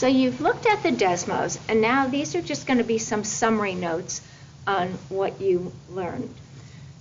So you've looked at the Desmos, and now these are just going to be some summary notes on what you learned.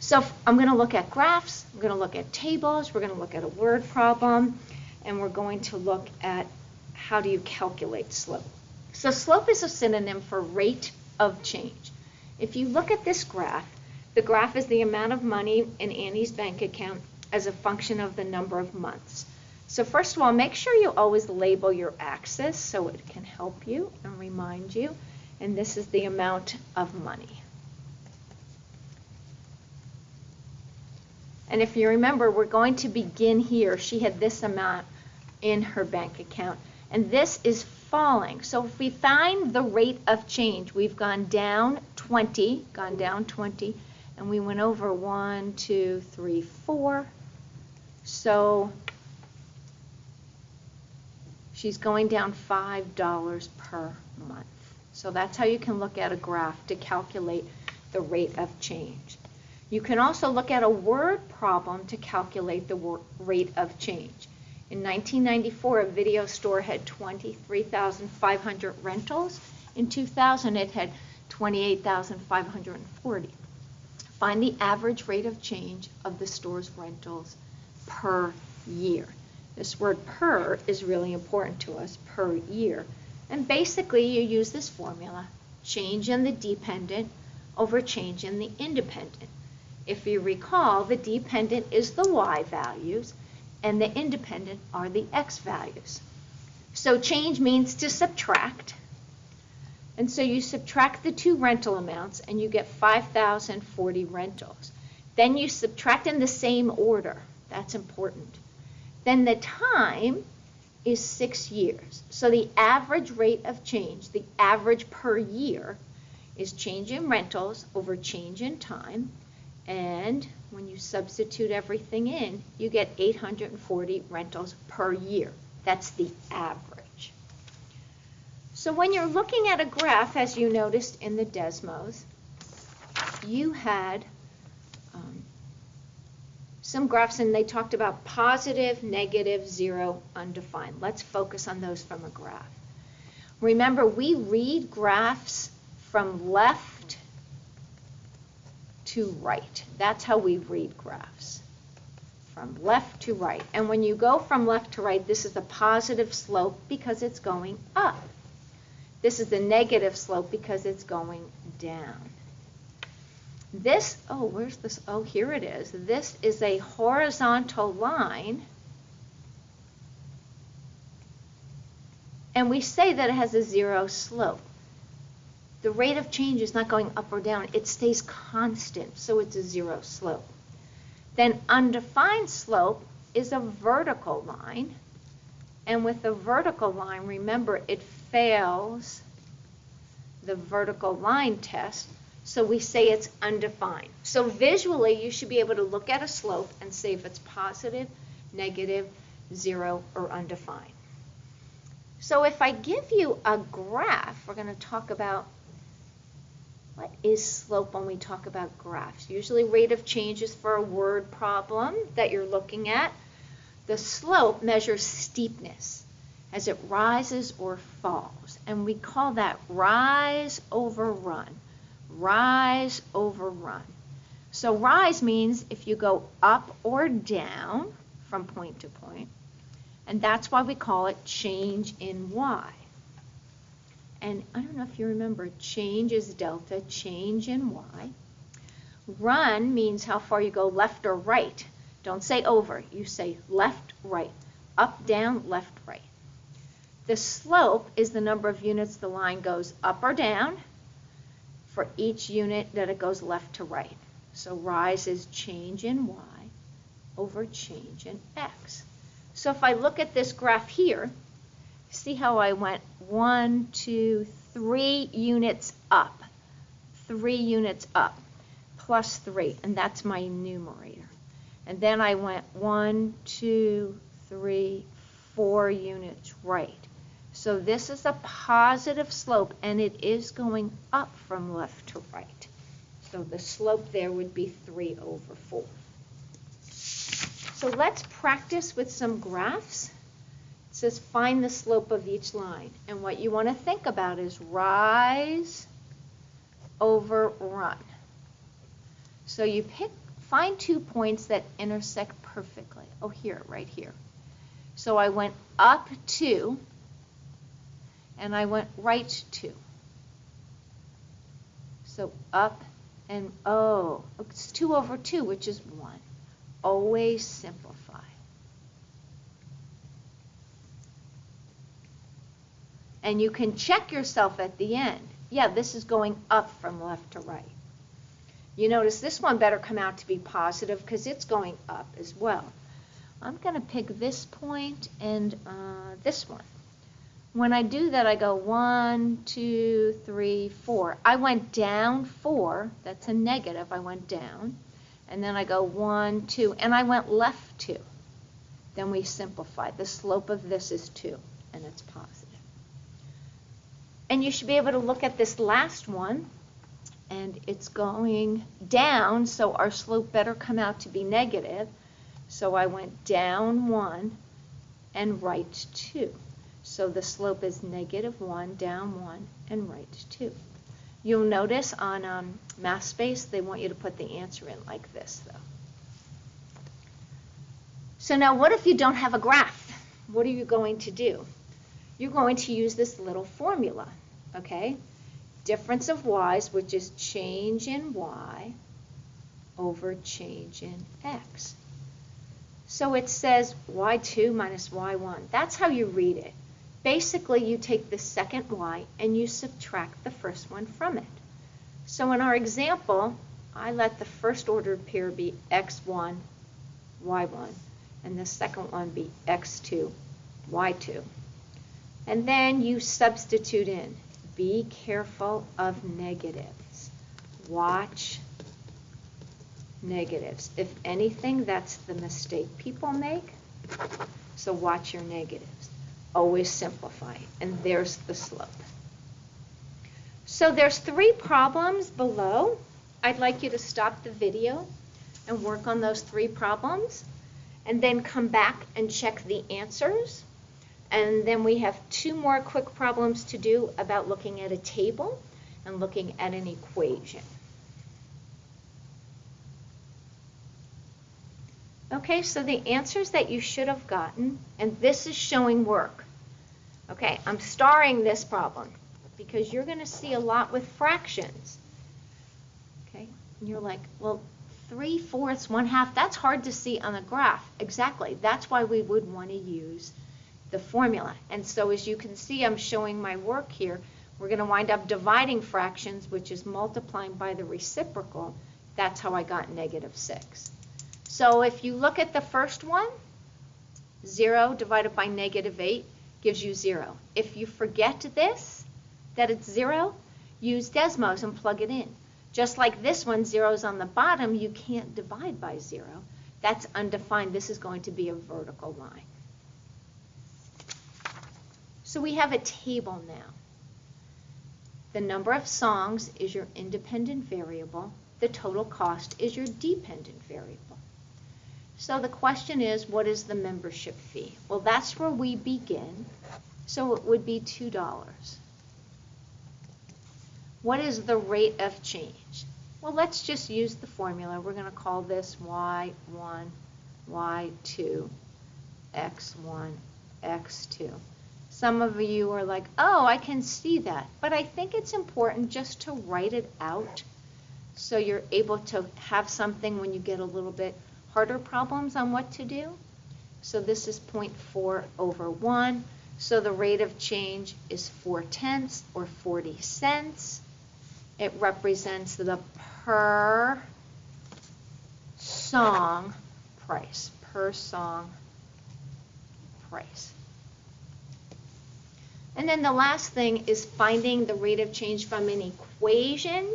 So I'm going to look at graphs, I'm going to look at tables, we're going to look at a word problem, and we're going to look at how do you calculate slope. So slope is a synonym for rate of change. If you look at this graph, the graph is the amount of money in Annie's bank account as a function of the number of months. So first of all, make sure you always label your axis so it can help you and remind you. And this is the amount of money. And if you remember, we're going to begin here. She had this amount in her bank account. And this is falling. So if we find the rate of change, we've gone down 20, and we went over 1, 2, 3, 4. So she's going down $5 per month. So that's how you can look at a graph to calculate the rate of change. You can also look at a word problem to calculate the rate of change. In 1994, a video store had 23,500 rentals. In 2000, it had 28,540. Find the average rate of change of the store's rentals per year. This word per is really important to us, per year. And basically, you use this formula, change in the dependent over change in the independent. If you recall, the dependent is the y values, and the independent are the x values. So change means to subtract. And so you subtract the two rental amounts, and you get 5,040 rentals. Then you subtract in the same order. That's important. Then the time is 6 years. So the average rate of change, the average per year, is change in rentals over change in time. And when you substitute everything in, you get 840 rentals per year. That's the average. So when you're looking at a graph, as you noticed in the Desmos, you had some graphs, and they talked about positive, negative, zero, undefined. Let's focus on those from a graph. Remember, we read graphs from left to right. That's how we read graphs, from left to right. And when you go from left to right, this is the positive slope because it's going up. This is the negative slope because it's going down. This, oh, where's this? Oh, here it is. This is a horizontal line. And we say that it has a zero slope. The rate of change is not going up or down. It stays constant, so it's a zero slope. Then undefined slope is a vertical line. And with the vertical line, remember, it fails the vertical line test. So we say it's undefined. So visually, you should be able to look at a slope and say if it's positive, negative, zero, or undefined. So if I give you a graph, we're going to talk about what is slope when we talk about graphs. Usually rate of change is for a word problem that you're looking at. The slope measures steepness as it rises or falls. And we call that rise over run. Rise over run. So rise means if you go up or down from point to point, and that's why we call it change in y. And I don't know if you remember, change is delta, change in y. Run means how far you go left or right. Don't say over, you say left, right, up, down, left, right. The slope is the number of units the line goes up or down for each unit that it goes left to right. So rise is change in y over change in x. So if I look at this graph here, see how I went 1, 2, 3 units up. 3 units up, plus 3, and that's my numerator. And then I went 1, 2, 3, 4 units right. So this is a positive slope, and it is going up from left to right. So the slope there would be 3 over 4. So let's practice with some graphs It says find the slope of each line. And what you want to think about is rise over run. So you find 2 points that intersect perfectly. Oh, here, right here. So I went up 2, and I went right 2. So up and, oh, it's 2 over 2, which is 1. Always simplify. And you can check yourself at the end. Yeah, this is going up from left to right. You notice this one better come out to be positive because it's going up as well. I'm going to pick this point and this one. When I do that, I go 1, 2, 3, 4. I went down 4. That's a negative. I went down. And then I go 1, 2, and I went left 2. Then we simplify. The slope of this is 2, and it's positive. And you should be able to look at this last one, and it's going down, so our slope better come out to be negative. So I went down 1 and right 2. So the slope is -1, down 1, and right 2. You'll notice on MathSpace, they want you to put the answer in like this, though. So now what if you don't have a graph? What are you going to do? You're going to use this little formula, okay? Difference of y's, which is change in y over change in x. So it says y2 minus y1. That's how you read it. Basically, you take the second y and you subtract the first one from it. So in our example, I let the first ordered pair be x1, y1, and the second one be x2, y2. And then you substitute in. Be careful of negatives. Watch negatives. If anything, that's the mistake people make. So watch your negatives. Always simplify. And there's the slope. So there's 3 problems below. I'd like you to stop the video and work on those 3 problems, and then come back and check the answers. And then we have 2 more quick problems to do about looking at a table and looking at an equation. Okay, so the answers that you should have gotten, and this is showing work. Okay, I'm starring this problem because you're going to see a lot with fractions. Okay, and you're like, well, 3/4, 1/2, that's hard to see on the graph. Exactly, that's why we would want to use the formula. And so as you can see, I'm showing my work here. We're going to wind up dividing fractions, which is multiplying by the reciprocal. That's how I got -6. So if you look at the first one, 0 divided by -8 gives you 0. If you forget this, that it's 0, use Desmos and plug it in. Just like this one, 0 is on the bottom, you can't divide by 0. That's undefined. This is going to be a vertical line. So we have a table now. The number of songs is your independent variable. The total cost is your dependent variable. So the question is, what is the membership fee? Well, that's where we begin. So it would be $2. What is the rate of change? Well, let's just use the formula. We're going to call this y1, y2, x1, x2. Some of you are like, oh, I can see that. But I think it's important just to write it out so you're able to have something when you get a little bit harder problems on what to do. So this is 0.4 over 1. So the rate of change is 4/10 or 40 cents. It represents the per song price, per song price. And then the last thing is finding the rate of change from an equation.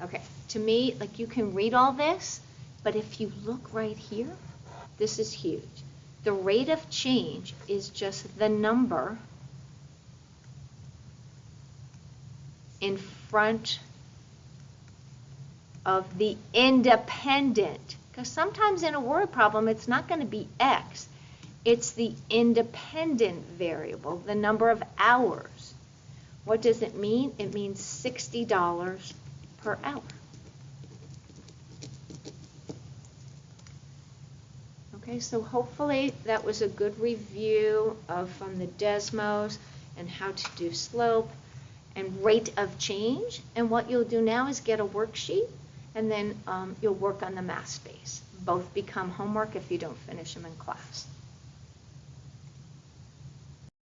Okay, to me, like you can read all this, but if you look right here, this is huge. The rate of change is just the number in front of the independent. Because sometimes in a word problem, it's not going to be x. It's the independent variable, the number of hours. What does it mean? It means $60 per hour. Okay, so hopefully that was a good review from the Desmos and how to do slope and rate of change. And what you'll do now is get a worksheet, and then you'll work on the math space. Both become homework if you don't finish them in class.